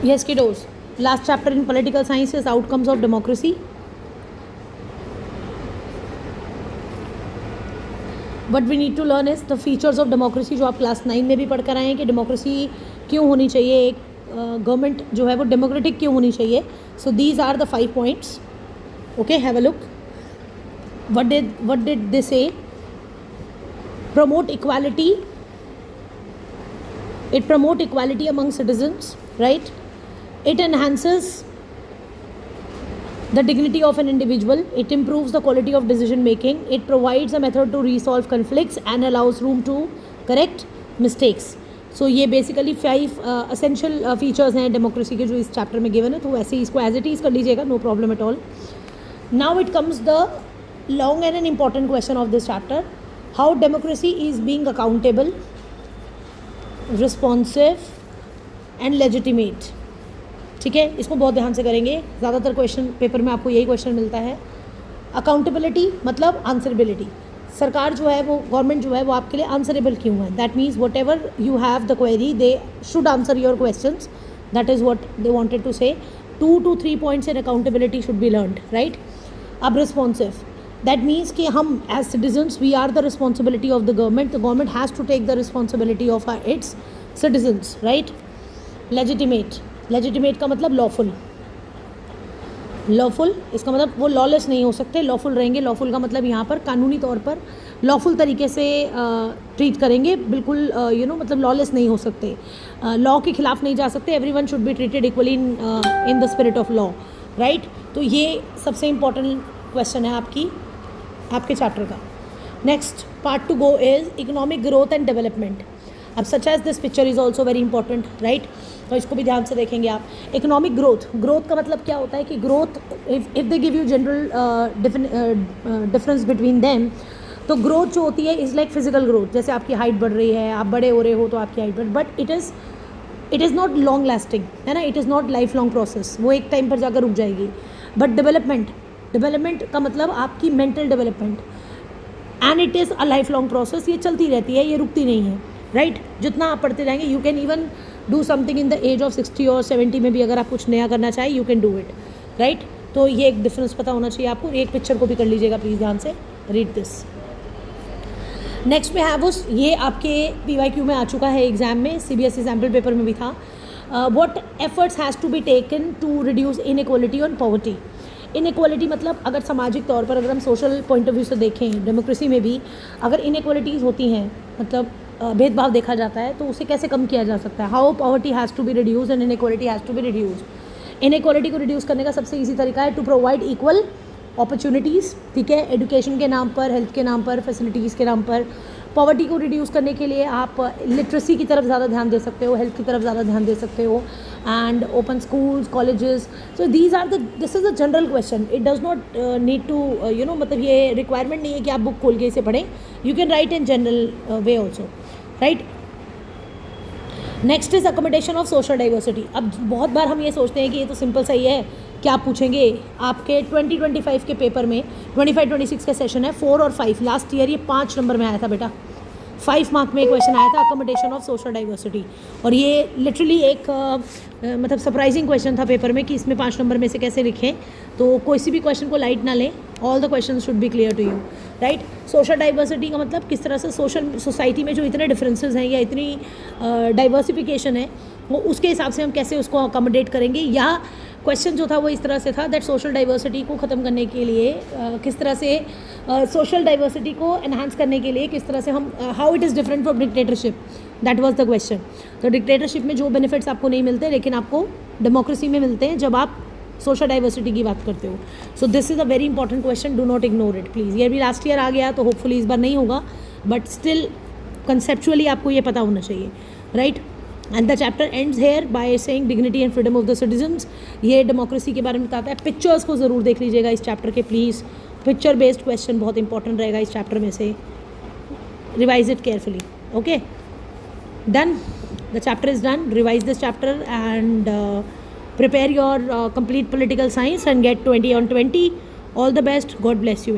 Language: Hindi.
Yes, kiddos. Last chapter in political science is outcomes of democracy. What we need to learn is the features of democracy, जो आप क्लास 9 में भी पढ़ कर आए हैं कि डेमोक्रेसी क्यों होनी चाहिए, एक गवर्नमेंट जो है वो डेमोक्रेटिक क्यों होनी चाहिए. So these are the 5 points. Okay, have a look. What did they say? Promote equality. It promote equality among citizens, right? It enhances the dignity of an individual. It improves the quality of decision making. It provides a method to resolve conflicts and allows room to correct mistakes. So ये basically 5 essential features हैं democracy के जो इस chapter में given है. तो वैसे ही इसको as it is कर लीजिएगा, no problem at all. Now it comes the long and an important question of this chapter. How democracy is being accountable, responsive and legitimate. ठीक है, इसको बहुत ध्यान से करेंगे. ज़्यादातर क्वेश्चन पेपर में आपको यही क्वेश्चन मिलता है. अकाउंटेबिलिटी मतलब आंसरेबिलिटी. सरकार जो है वो गवर्नमेंट जो है वो आपके लिए आंसरेबल क्यों है. That means whatever you have the query they should answer your questions. That is what they wanted to say. 2 to 3 points in accountability should be learned, right? अब रिस्पॉन्सिव, दैट मीन्स कि हम as citizens we are the responsibility of the government has to take the responsibility of its citizens, right? Legitimate का मतलब लॉफुल. इसका मतलब वो लॉलेस नहीं हो सकते, लॉफुल रहेंगे. लॉफुल का मतलब यहाँ पर कानूनी तौर पर लॉफुल तरीके से ट्रीट करेंगे, बिल्कुल मतलब लॉलेस नहीं हो सकते, लॉ के खिलाफ नहीं जा सकते. Everyone should be treated equally in the spirit of law, right? तो ये सबसे इम्पॉर्टेंट क्वेश्चन है आपके चैप्टर का. Next part to go is economic growth and development. अब such as this picture is also very important, right? तो इसको भी ध्यान से देखेंगे आप. इकोनॉमिक ग्रोथ का मतलब क्या होता है कि growth, if they give you general difference between them, तो ग्रोथ जो होती है इज़ लाइक फिजिकल ग्रोथ. जैसे आपकी हाइट बढ़ रही है, आप बड़े हो रहे हो तो आपकी height but it is not long lasting, है ना. It is not life long process, वो एक टाइम पर जाकर रुक जाएगी. बट डेवलपमेंट का मतलब आपकी mental development, and it is a life long process. ये चलती रहती है, ये रुकती नहीं है, राइट? जितना आप पढ़ते जाएंगे, you can even do something in the age of 60 और 70 में भी अगर आप कुछ नया करना चाहें, you can do it, right? तो ये एक डिफरेंस पता होना चाहिए आपको. एक पिक्चर को भी कर लीजिएगा प्लीज़ ध्यान से. Read this. नेक्स्ट में है वो, ये आपके PYQ में आ चुका है एग्जाम में, CBSE सैम्पल पेपर में भी था. What efforts has to be taken to reduce inequality और पॉवर्टी. इनइक्वालिटी मतलब अगर सामाजिक तौर पर, अगर हम सोशल पॉइंट ऑफ व्यू से देखें, डेमोक्रेसी में भी अगर इनइक्वालिटीज़ होती हैं, मतलब भेदभाव देखा जाता है, तो उसे कैसे कम किया जा सकता है. How poverty has to be reduce and inequality has to be reduce. Inequality को रिड्यूस करने का सबसे ईजी तरीका है टू प्रोवाइड इक्वल अपॉर्चुनिटीज़. ठीक है, एजुकेशन के नाम पर, हेल्थ के नाम पर, फैसिलिटीज़ के नाम पर. पॉवर्टी को रिड्यूस करने के लिए आप लिटरेसी की तरफ ज़्यादा ध्यान दे सकते हो, हेल्थ की तरफ ज़्यादा ध्यान दे सकते हो, and open schools, colleges. So this is a general question. It does not need to मतलब ये रिक्वायरमेंट नहीं है कि आप बुक खोल के इसे पढ़ें. You can write in general way also, right? Next is accommodation of social diversity. अब बहुत बार हम ये सोचते हैं कि ये तो सिंपल सा ही है, क्या पूछेंगे आपके 2025 के पेपर में. 25-26 का सेशन है, 4 और 5. लास्ट ईयर ये 5 नंबर में आया था बेटा. 5 मार्क में एक क्वेश्चन आया था, अकोमोडेशन ऑफ सोशल डाइवर्सिटी. और ये लिटरली एक मतलब सरप्राइजिंग क्वेश्चन था पेपर में कि इसमें 5 नंबर में से कैसे लिखें. तो कोई भी क्वेश्चन को लाइट ना लें. All the question should be clear to you, right? Social diversity का मतलब किस तरह से सोसाइटी में जो इतने डिफरेंसेस हैं या इतनी डाइवर्सिफिकेशन है, वो उसके हिसाब से हम कैसे उसको अकोमोडेट करेंगे. या क्वेश्चन जो था वो इस तरह से था दैट सोशल डाइवर्सिटी को ख़त्म करने के लिए किस तरह से सोशल डाइवर्सिटी को एनहांस करने के लिए किस तरह से हम, how it is different from dictatorship. That was the question. तो डिक्टेटरशिप में जो बेनिफिट्स आपको नहीं मिलते, लेकिन आपको डेमोक्रेसी में मिलते हैं जब आप सोशल डाइवर्सिटी की बात करते हो. सो this is a very important question, do not ignore it please. ये भी लास्ट ईयर आ गया तो होपफुली इस बार नहीं होगा, बट स्टिल कंसेप्चुअली आपको ये पता होना चाहिए, right? And the chapter ends here by saying dignity and freedom of the citizens. ये डेमोक्रेसी के बारे में बताता है. पिक्चर्स को ज़रूर देख लीजिएगा इस चैप्टर के प्लीज़. पिक्चर बेस्ड क्वेश्चन बहुत इंपॉर्टेंट रहेगा इस चैप्टर में से. Revise it carefully. Okay, done. The chapter is done. Revise this chapter and prepare your complete political science and get 20 on 20. All the best. God bless you.